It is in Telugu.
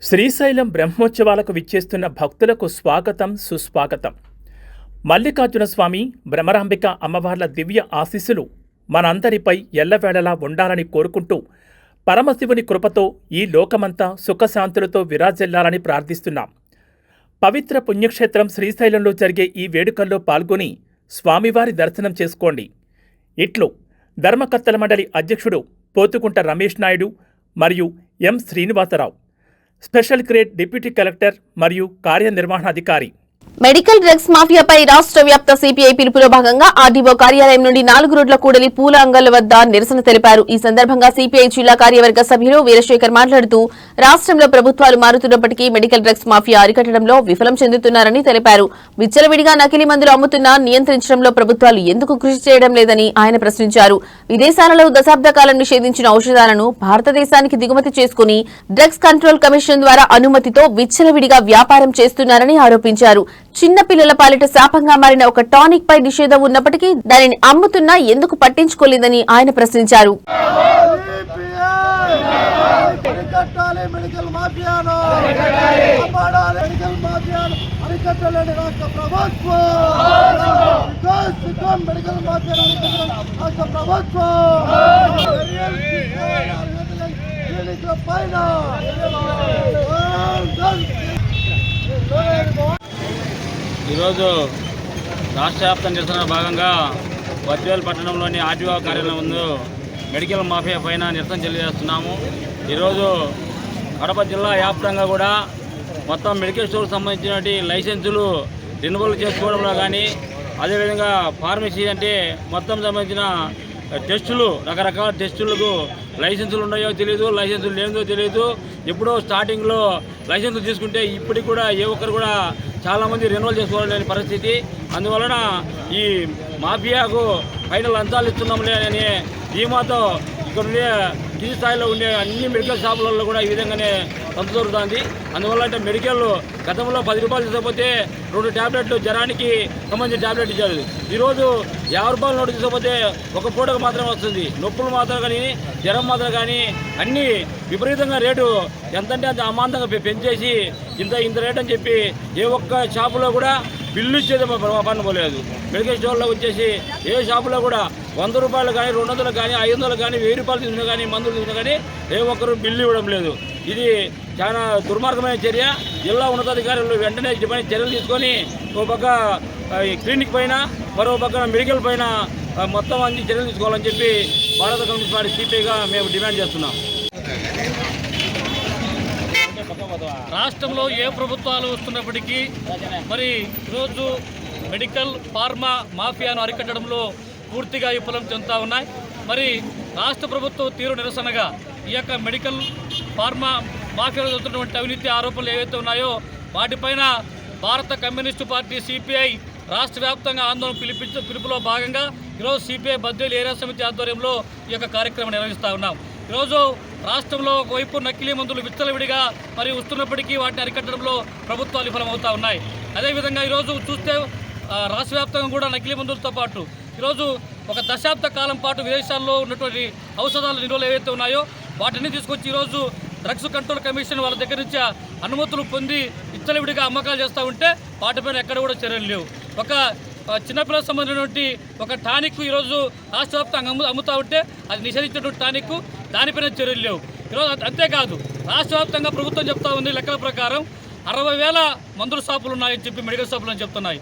శ్రీశైలం బ్రహ్మోత్సవాలకు విచ్చేస్తున్న భక్తులకు స్వాగతం సుస్వాగతం. మల్లికార్జున స్వామి, భ్రమరాంబిక అమ్మవార్ల దివ్య ఆశీస్సులు మనందరిపై ఎల్లవేళలా ఉండాలని కోరుకుంటూ పరమశివుని కృపతో ఈ లోకమంతా సుఖశాంతులతో విరాజిల్లాలని ప్రార్థిస్తున్నాం. పవిత్ర పుణ్యక్షేత్రం శ్రీశైలంలో జరిగే ఈ వేడుకల్లో పాల్గొని స్వామివారి దర్శనం చేసుకోండి. ఇట్లు ధర్మకర్తల మండలి అధ్యక్షుడు పోతుకుంట రమేష్ నాయుడు మరియు M Srinivasarao, special grade deputy collector మరియు కార్యనిర్వహణాధికారి. మెడికల్ డ్రగ్స్ మాఫియాపై రాష్ట్ర వ్యాప్త సిపిఐ పిలుపులో భాగంగా ఆర్డీఓ కార్యాలయం నుండి 4 రోడ్ల కూడలి పూల అంగళ్ల వద్ద నిరసన తెలిపారు. ఈ సందర్భంగా సిపిఐ జిల్లా కార్యవర్గ సభ్యులు వీరశేఖర్ మాట్లాడుతూ రాష్ట్రంలో ప్రభుత్వాలు మారుతున్నప్పటికీ మెడికల్ డ్రగ్స్ మాఫియా అరికట్టడంలో విఫలం చెందుతున్నారని తెలిపారు. విచ్చలవిడిగా నకిలీ మందులు అమ్ముతున్నా నియంత్రించడంలో ప్రభుత్వాలు ఎందుకు కృషి చేయడం లేదని ఆయన ప్రశ్నించారు. విదేశాలలో దశాబ్ద కాలం నిషేధించిన ఔషధాలను భారతదేశానికి దిగుమతి చేసుకుని డ్రగ్స్ కంట్రోల్ కమిషన్ ద్వారా అనుమతితో విచ్చలవిడిగా వ్యాపారం చేస్తున్నారని ఆరోపించారు. చిన్న పిల్లల పాలిట శాపంగా మారిన ఒక టానిక్ పై నిషేధం ఉన్నప్పటికీ దానిని అమ్ముతున్నా ఎందుకు పట్టించుకోలేదని ఆయన ప్రశ్నించారు. ఈరోజు రాష్ట్ర వ్యాప్త నిరసన భాగంగా బద్వేల్ పట్టణంలోని ఆర్టీఓ కార్యాలయం ముందు మెడికల్ మాఫియా పైన నిరసన తెలియజేస్తున్నాము. ఈరోజు కడప జిల్లా వ్యాప్తంగా కూడా మొత్తం మెడికల్ స్టోర్కి సంబంధించిన లైసెన్సులు రెన్యువల్ చేసుకోవడంలో కానీ, అదేవిధంగా ఫార్మసీ అంటే మొత్తం సంబంధించిన టెస్టులు, రకరకాల టెస్టులకు లైసెన్సులు ఉన్నాయో తెలియదు, లైసెన్సులు లేదో తెలియదు. ఎప్పుడో స్టార్టింగ్లో లైసెన్సులు తీసుకుంటే ఇప్పటికి కూడా ఏ ఒక్కరు కూడా చాలామంది రెన్యువల్ చేసుకోలేని పరిస్థితి. అందువలన ఈ మాఫియాకు పైన లంచాలు ఇస్తున్నాంలే అనే ధీమాతో ఇక్కడ ఉండే కింది స్థాయిలో ఉండే అన్ని మెడికల్ షాపులలో కూడా ఈ విధంగానే సంత దొరుకుతుంది. అందువల్ల అంటే మెడికల్ గతంలో 10 రూపాయలు తీసుకోకపోతే 2 ట్యాబ్లెట్లు జ్వరానికి సంబంధించిన ట్యాబ్లెట్ ఇచ్చారు. ఈరోజు 50 రూపాయల నోటు తీసుకోకపోతే ఒక పూటకు మాత్రమే వస్తుంది. నొప్పులు మాత్రం కానీ, జ్వరం మాత్రం కానీ అన్నీ విపరీతంగా రేటు ఎంతంటే అంత అమాంతంగా పెంచేసి ఇంత రేట్ అని చెప్పి ఏ ఒక్క షాపులో కూడా బిల్లు ఇచ్చేది పన్ను పోలేదు. మెడికల్ స్టోర్లో వచ్చేసి ఏ షాపులో కూడా 100 రూపాయలు కానీ, 200 కానీ, 500 కానీ, 1000 రూపాయలు తీసుకున్నా కానీ, మందులు తీసుకున్నా కానీ ఏ ఒక్కరు బిల్లు ఇవ్వడం లేదు. ఇది చాలా దుర్మార్గమైన చర్య. జిల్లా ఉన్నతాధికారులు వెంటనే చర్యలు తీసుకొని ఒక పక్క క్లినిక్ పైన, మరో పక్కన మెడికల్ పైన మొత్తం అన్ని చర్యలు తీసుకోవాలని చెప్పి భారత కమ్యూనిస్ట్ పార్టీ సిపిఐగా మేము డిమాండ్ చేస్తున్నాం. రాష్ట్రంలో ఏ ప్రభుత్వాలు వస్తున్నప్పటికీ మరి ఈరోజు మెడికల్ ఫార్మా మాఫియాను అరికట్టడంలో పూర్తిగా విఫలం చెందుతూ ఉన్నాయి. మరి రాష్ట్ర ప్రభుత్వం తీవ్ర నిరసనగా ఈ యొక్క మెడికల్ ఫార్మా మాఫియాలో జరుగుతున్నటువంటి అవినీతి ఆరోపణలు ఏవైతే ఉన్నాయో వాటిపైన భారత కమ్యూనిస్టు పార్టీ సిపిఐ రాష్ట్ర వ్యాప్తంగా ఆందోళన పిలుపులో భాగంగా ఈరోజు సిపిఐ బద్వేల్ ఏరియా సమితి ఆధ్వర్యంలో ఈ యొక్క కార్యక్రమం నిర్వహిస్తూ ఉన్నాం. ఈరోజు రాష్ట్రంలో ఒకవైపు నకిలీ మందులు విచ్చలవిడిగా మరి వస్తున్నప్పటికీ వాటిని అరికట్టడంలో ప్రభుత్వాలు విఫలమవుతూ ఉన్నాయి. అదేవిధంగా ఈరోజు చూస్తే రాష్ట్ర వ్యాప్తంగా కూడా నకిలీ మందులతో పాటు ఈరోజు ఒక దశాబ్ద కాలం పాటు విదేశాల్లో ఉన్నటువంటి ఔషధాల నిల్వలు ఏవైతే ఉన్నాయో వాటిని తీసుకొచ్చి ఈరోజు డ్రగ్స్ కంట్రోల్ కమిషన్ వాళ్ళ దగ్గర నుంచి అనుమతులు పొంది విచ్చలవిడిగా అమ్మకాలు చేస్తూ ఉంటే వాటిపైన ఎక్కడ కూడా చర్యలు లేవు. ఒక చిన్నపిల్లలకు సంబంధించినటువంటి ఒక టానిక్ ఈరోజు రాష్ట్ర వ్యాప్తంగా అమ్ముతూ ఉంటే అది నిషేధించినటువంటి టానిక్, దానిపైన చర్యలు లేవు. ఈరోజు అంతేకాదు రాష్ట్ర వ్యాప్తంగా ప్రభుత్వం చెప్తా ఉంది లెక్కల ప్రకారం 60,000 మందుల షాపులు ఉన్నాయని చెప్పి మెడికల్ షాపులు అని చెప్తున్నాయి.